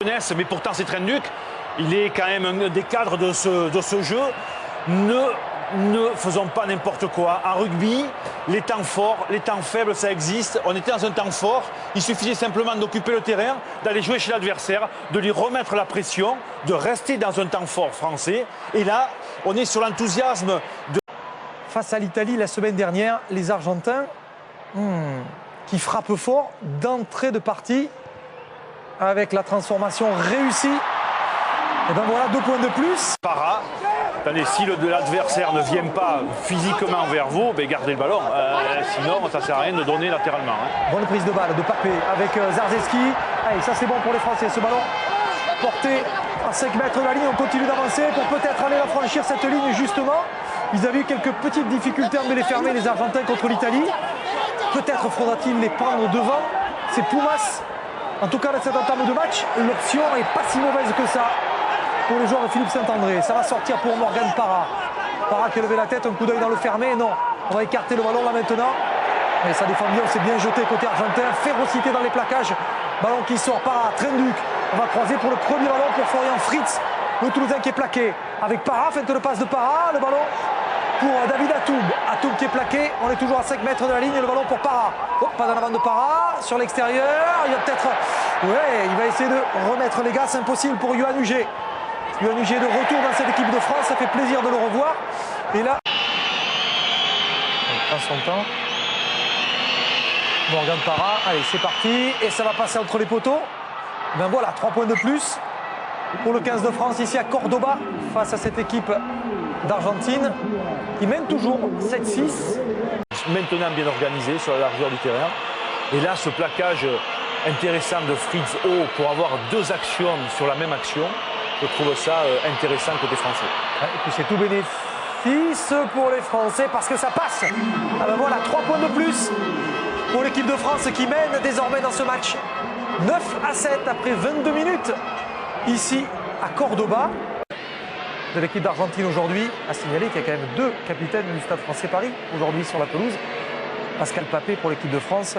Mais pourtant c'est Trenduc, il est quand même un des cadres de ce jeu. Ne faisons pas n'importe quoi. En rugby, les temps forts, les temps faibles, ça existe. On était dans un temps fort, il suffisait simplement d'occuper le terrain, d'aller jouer chez l'adversaire, de lui remettre la pression, de rester dans un temps fort français. Et là, on est sur l'enthousiasme de... Face à l'Italie la semaine dernière, les Argentins qui frappent fort d'entrée de partie avec la transformation réussie. Et ben voilà, 2 points de plus. Para, attendez, si l'adversaire ne vient pas physiquement vers vous, ben gardez le ballon. Sinon, ça ne sert à rien de donner latéralement. Bonne prise de balle de Papé avec Zarzeski. Allez, ça c'est bon pour les Français. Ce ballon porté à 5 mètres de la ligne. On continue d'avancer pour peut-être aller la franchir cette ligne justement. Ils avaient eu quelques petites difficultés à me les fermer, les Argentins, contre l'Italie. Peut-être faudra-t-il les prendre devant. C'est Pumas. En tout cas, dans cette entame de match, l'option n'est pas si mauvaise que ça pour les joueurs de Philippe Saint-André. Ça va sortir pour Morgan Para. Para qui a levé la tête, un coup d'œil dans le fermé. Non, on va écarter le ballon là maintenant. Et ça défend bien, on s'est bien jeté côté argentin. Férocité dans les plaquages. Ballon qui sort par Trenduc. On va croiser pour le premier ballon pour Florian Fritz. Le Toulousain qui est plaqué avec Para. Feinte de passe de Para. Le ballon pour David Atoub. Atoub qui est plaqué. On est toujours à 5 mètres de la ligne. Et le ballon pour Para. Oh, pas dans l'avant de Para. Sur l'extérieur. Il va peut-être... Ouais, il va essayer de remettre les gars. C'est impossible pour Yohan Huget. Yohan Huget de retour dans cette équipe de France. Ça fait plaisir de le revoir. Et là... Il prend son temps. Morgan Para. Allez, c'est parti. Et ça va passer entre les poteaux. Ben voilà, 3 points de plus pour le 15 de France ici à Cordoba face à cette équipe d'Argentine qui mène toujours 7-6. Maintenant bien organisé sur la largeur du terrain. Et là, ce plaquage intéressant de Fritz haut pour avoir 2 actions sur la même action, je trouve ça intéressant côté français. Ouais, et puis c'est tout bénéfice pour les Français parce que ça passe. Ah ben voilà, 3 points de plus pour l'équipe de France qui mène désormais dans ce match 9-7 après 22 minutes ici à Cordoba. De l'équipe d'Argentine aujourd'hui, à signaler qu'il y a quand même 2 capitaines du Stade Français Paris aujourd'hui sur la pelouse. Pascal Papé pour l'équipe de France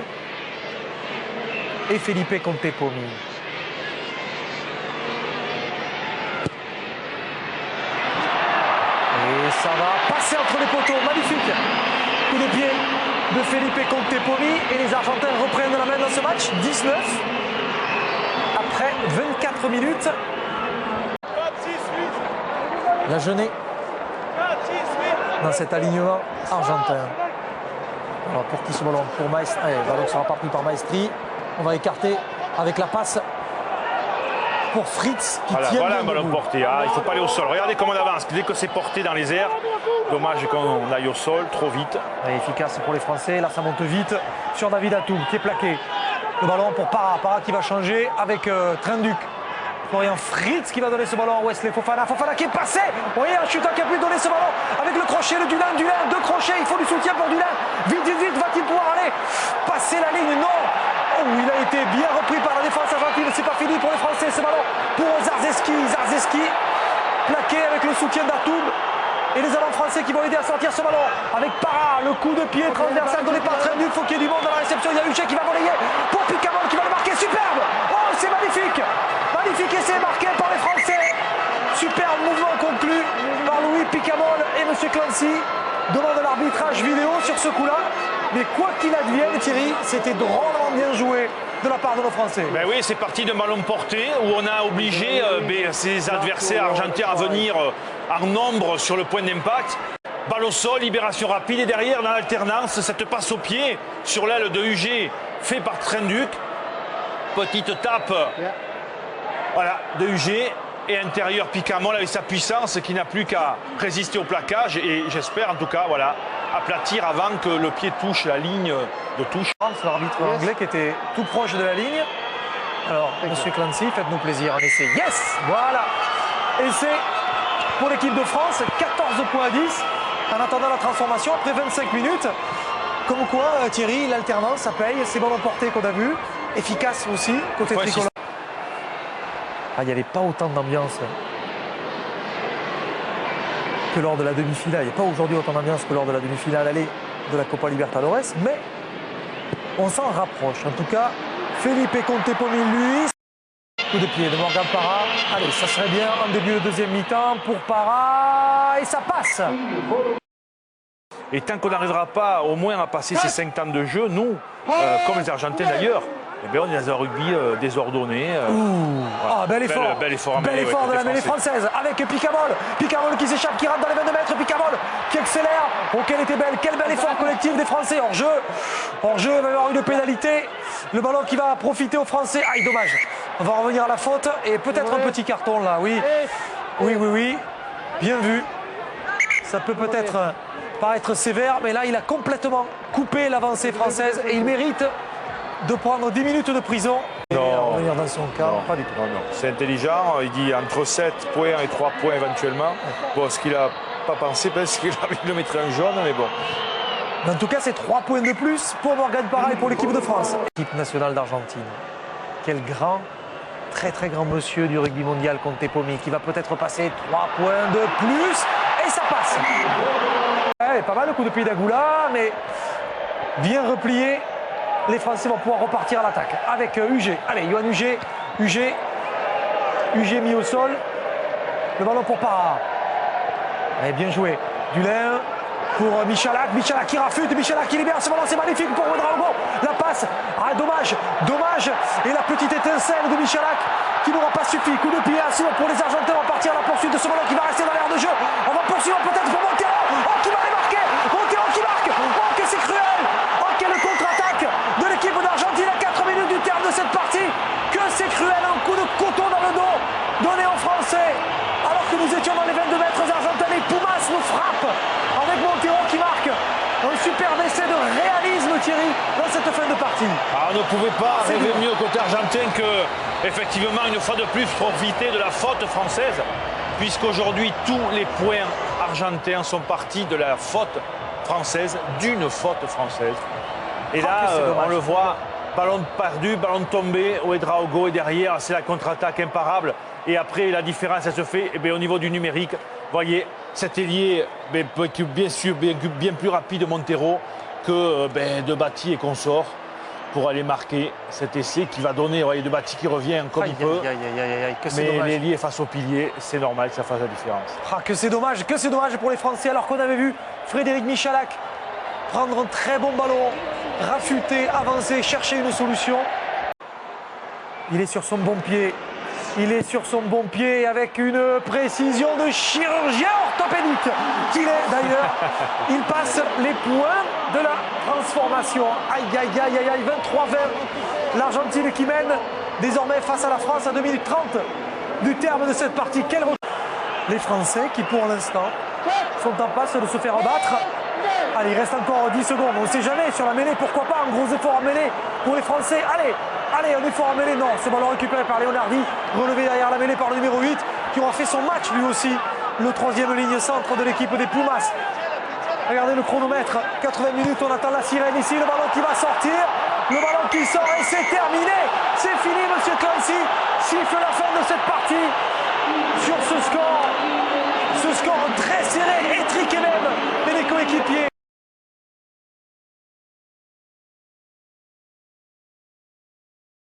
et Felipe Contepomi. Et ça va passer entre les poteaux, magnifique coup de pied de Felipe Contepomi et les Argentins reprennent la main dans ce match, 19 après 24 minutes. La Jeunet dans cet alignement argentin. Alors pour qui ce ballon? Pour Maestri. Allez, le ballon ne sera pas pris par Maestri. On va écarter avec la passe pour Fritz qui tient. Voilà un ballon porté. Ah, il ne faut pas aller au sol. Regardez comment on avance. Dès que c'est porté dans les airs, dommage qu'on aille au sol trop vite. Allez, efficace pour les Français. Là, ça monte vite sur David Atoub qui est plaqué. Le ballon pour Para. Para qui va changer avec Trenduc. Florian Fritz qui va donner ce ballon à Wesley Fofana. Fofana qui est passé. Vous voyez, un chutant qui a pu donner ce ballon avec le crochet, le Dulin. Dulin, 2 crochets. Il faut du soutien pour Dulin. Vite, vite, vite. Va-t-il pouvoir aller passer la ligne? Non. Oh, il a été bien repris par la défense argentine. C'est pas fini pour les Français. Ce ballon pour Zarzeski. Zarzeski plaqué avec le soutien d'Atoub. Et les avants français qui vont aider à sortir ce ballon avec Para. Le coup de pied transversal donné par Trenduc. Il faut qu'il y ait du monde dans la réception. Il y a Huget qui va relayer pour Picamol qui va le marquer. Superbe. Oh, c'est magnifique. Magnifique essai marqué par les Français. Superbe mouvement conclu par Louis Picamol et M. Clancy. Demande l'arbitrage vidéo sur ce coup-là. Mais quoi qu'il advienne, Thierry, c'était drôlement bien joué de la part de nos Français. Ben oui, c'est parti d'un ballon porté où on a obligé ses adversaires argentins à venir en nombre sur le point d'impact. Balle au sol, libération rapide et derrière, dans l'alternance, cette passe au pied sur l'aile de Huget fait par Trenduc. Petite tape. Voilà, de Huget et intérieur Picamol avec sa puissance qui n'a plus qu'à résister au plaquage et j'espère en tout cas voilà, aplatir avant que le pied touche la ligne de touche. C'est l'arbitre anglais qui était tout proche de la ligne. Alors, monsieur Clancy, faites-nous plaisir, un essai. Yes! Voilà! Essai pour l'équipe de France, 14 points à 10 en attendant la transformation après 25 minutes. Comme quoi, Thierry, l'alternance, ça paye. Ces ballons portés qu'on a vus, efficace aussi, côté tricolore. Ah, il n'y avait pas autant d'ambiance que lors de la demi-finale. Il n'y a pas aujourd'hui autant d'ambiance que lors de la demi-finale aller de la Copa Libertadores, mais on s'en rapproche. En tout cas, Felipe Contepomi, lui, Coup de pied de Morgan Parra. Allez, ça serait bien en début de deuxième mi-temps pour Parra. Et ça passe. Et tant qu'on n'arrivera pas au moins à passer ces 5 temps de jeu, nous, comme les Argentins d'ailleurs, eh bien, on est dans un rugby désordonné. Voilà. Bel effort. Bel effort, bel effort de la mêlée française avec Picamol. Picamol qui s'échappe, qui rentre dans les 22 mètres. Picamol qui accélère. Oh, quelle était belle. Quel bel effort collectif des Français. Hors jeu. Hors jeu, il va y avoir une pénalité. Le ballon qui va profiter aux Français. Aïe, dommage. On va revenir à la faute. Et peut-être un petit carton là. Oui. Oui. Bien vu. Ça peut peut-être paraître sévère. Mais là, il a complètement coupé l'avancée française. Et il mérite de prendre 10 minutes de prison. Non, revenir dans son cas, pas du tout. Non. C'est intelligent, il dit entre 7 points et 3 points éventuellement. Bon, ce qu'il n'a pas pensé, parce qu'il a envie de le mettre en jaune, mais bon. En tout cas, c'est 3 points de plus pour Morgan Parra et pour l'équipe de France. L'équipe nationale d'Argentine. Quel grand, très grand monsieur du rugby mondial, Conte Pomi, qui va peut-être passer 3 points de plus. Et ça passe. Ouais, pas mal le coup de pied d'Agoula, mais bien replié. Les Français vont pouvoir repartir à l'attaque avec UG. Allez, Yohan UG. UG mis au sol. Le ballon pour Parra. Allez, bien joué. Dulin pour Michalak. Michalak qui rafute. Michalak qui libère ce ballon. C'est magnifique pour Ouedraogo. La passe. Ah, dommage. Et la petite étincelle de Michalak qui n'aura pas suffi. Coup de pied à Sour pour les Argentins. On va partir à la poursuite de ce ballon qui va rester dans l'air de jeu. On va poursuivre peut-être pour Montero. Oh, qui va les marquer. Montero qui marque. Oh, que c'est cruel. Oh, quelle contre-attaque de l'équipe d'Argentine à 4 minutes du terme de cette partie. Que c'est cruel, un coup de coton dans le dos donné aux Français. Alors que nous étions dans les 22 mètres argentins, et Pumas nous frappe avec Montero qui marque. Un superbe essai de réalisme, Thierry, dans cette fin de partie. On ne pouvait pas rêver mieux côté argentin que, effectivement, une fois de plus, profiter de la faute française, puisqu'aujourd'hui, tous les points argentins sont partis de la faute française, d'une faute française. Et là, on le voit, ballon perdu, ballon tombé, Ouedraogo est derrière, c'est la contre-attaque imparable. Et après, la différence, elle se fait au niveau du numérique. Vous voyez, cet ailier, bien sûr, bien plus rapide de Montero que de Bati et consort pour aller marquer cet essai qui va donner, vous voyez, de Bati qui revient comme il peut. Mais l'ailier face au pilier, c'est normal que ça fasse la différence. Que c'est dommage pour les Français, alors qu'on avait vu Frédéric Michalak prendre un très bon ballon, rafuter, avancer, chercher une solution. Il est sur son bon pied. Avec une précision de chirurgien orthopédique qu'il est d'ailleurs. Il passe les points de la transformation. Aïe, 23-20. L'Argentine qui mène désormais face à la France à 2 minutes 30 du terme de cette partie. Les Français qui pour l'instant sont en passe de se faire abattre. Allez, il reste encore 10 secondes. On ne sait jamais sur la mêlée. Pourquoi pas un gros effort en mêlée pour les Français. Allez, un effort en mêlée. Non, ce ballon récupéré par Leonardi. Relevé derrière la mêlée par le numéro 8 qui aura fait son match lui aussi. Le 3e ligne centre de l'équipe des Pumas. Regardez le chronomètre. 80 minutes, on attend la sirène ici. Le ballon qui va sortir. Le ballon qui sort et c'est terminé. C'est fini, monsieur Clancy. Siffle la fin de cette partie.